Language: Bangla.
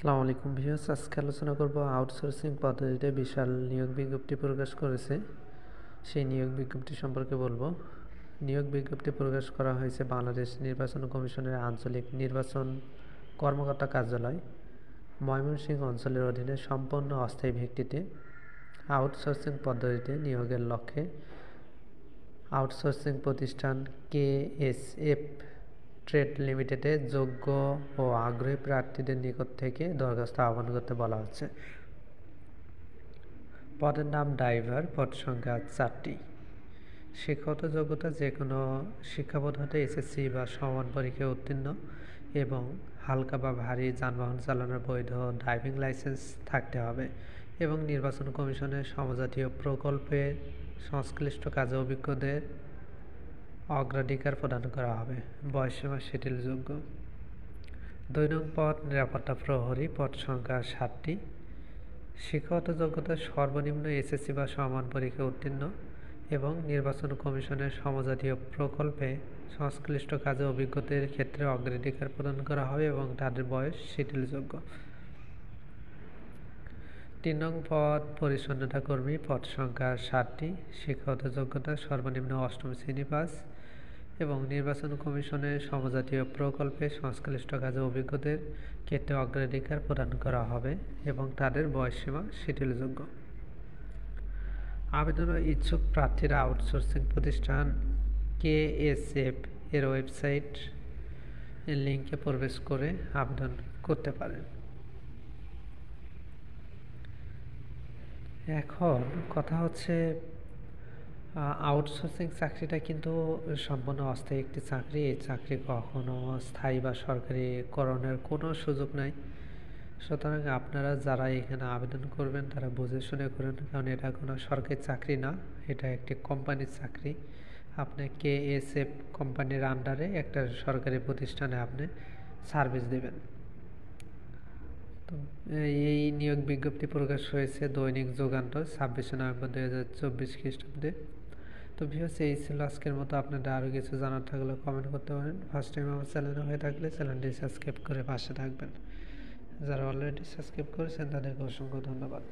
আসসালামু আলাইকুম ভিউয়ার্স, আজকে আলোচনা করব আউটসোর্সিং পদ্ধতিতে বিশাল নিয়োগ বিজ্ঞপ্তি প্রকাশ করেছে সেই নিয়োগ বিজ্ঞপ্তি সম্পর্কে বলবো। নিয়োগ বিজ্ঞপ্তি প্রকাশ করা হয়েছে বাংলাদেশ নির্বাচন কমিশনের আঞ্চলিক নির্বাচন কর্মকর্তা কার্যালয় ময়মনসিংহ অঞ্চলের অধীনে সম্পন্ন অস্থায়ী ভিত্তিতে আউটসোর্সিং পদ্ধতিতে নিয়োগের লক্ষ্যে আউটসোর্সিং প্রতিষ্ঠান KSF ট্রেড লিমিটেডে যোগ্য ও আগ্রহী প্রার্থীদের নিকট থেকে দরখাস্ত আহ্বান করতে বলা হচ্ছে। পদের নাম ড্রাইভার, পদ সংখ্যা 4টি। শিক্ষাগত যোগ্যতা যে কোনো শিক্ষাবোর্ড হতে SSC বা সমান পরীক্ষায় উত্তীর্ণ এবং হালকা বা ভারী যানবাহন চালানোর বৈধ ড্রাইভিং লাইসেন্স থাকতে হবে এবং নির্বাচন কমিশনের সমজাতীয় প্রকল্পে সংশ্লিষ্ট কাজে অভিজ্ঞদের অগ্রাধিকার প্রদান করা হবে। বয়সসীমা শিথিলযোগ্য। 2 নং পদ নিরাপত্তা প্রহরী, পদ সংখ্যা 7টি। শিক্ষাগত যোগ্যতা সর্বনিম্ন SSC বা সমান পরীক্ষায় উত্তীর্ণ এবং নির্বাচন কমিশনের সমজাতীয় প্রকল্পে সংশ্লিষ্ট কাজে অভিজ্ঞতার ক্ষেত্রে অগ্রাধিকার প্রদান করা হবে এবং তাদের বয়স শিথিলযোগ্য। 3 নং পদ পরিচ্ছন্নতা কর্মী, পদ সংখ্যা 7টি। শিক্ষাগত যোগ্যতা সর্বনিম্ন 8ম শ্রেণী পাস এবং নির্বাচন কমিশনের সমজাতীয় প্রকল্পে সংশ্লিষ্ট কাজে অভিজ্ঞতার ক্ষেত্রে অগ্রাধিকার প্রদান করা হবে এবং তাদের বয়সসীমা শিথিলযোগ্য। আবেদনের ইচ্ছুক প্রার্থীরা আউটসোর্সিং প্রতিষ্ঠান KSF এর ওয়েবসাইট লিঙ্কে প্রবেশ করে আবেদন করতে পারেন। এখন কথা হচ্ছে, আউটসোর্সিং চাকরিটা কিন্তু সম্পূর্ণ অস্থায়ী একটি চাকরি। এই চাকরি কখনো স্থায়ী বা সরকারিকরণের কোনো সুযোগ নাই। সুতরাং আপনারা যারা এখানে আবেদন করবেন তারা বুঝে শুনে করেন, কারণ এটা কোনো সরকারি চাকরি না, এটা একটি কোম্পানির চাকরি। আপনি KSF কোম্পানির আন্ডারে একটা সরকারি প্রতিষ্ঠানে আপনি সার্ভিস দেবেন। তো এই নিয়োগ বিজ্ঞপ্তি প্রকাশ হয়েছে দৈনিক যুগান্তর 26 নভেম্বর 2024 খ্রিস্টাব্দে। তো ভিউয়ার্স, এই ছিল আজকের মতো। আপনাদের আরও কিছু জানার থাকলে কমেন্ট করতে পারেন। ফার্স্ট টাইম আমার চ্যানেলে হয়ে থাকলে চ্যানেলটি সাবস্ক্রাইব করে পাশে থাকবেন। যারা অলরেডি সাবস্ক্রাইব করেছেন তাদেরকে অসংখ্য ধন্যবাদ।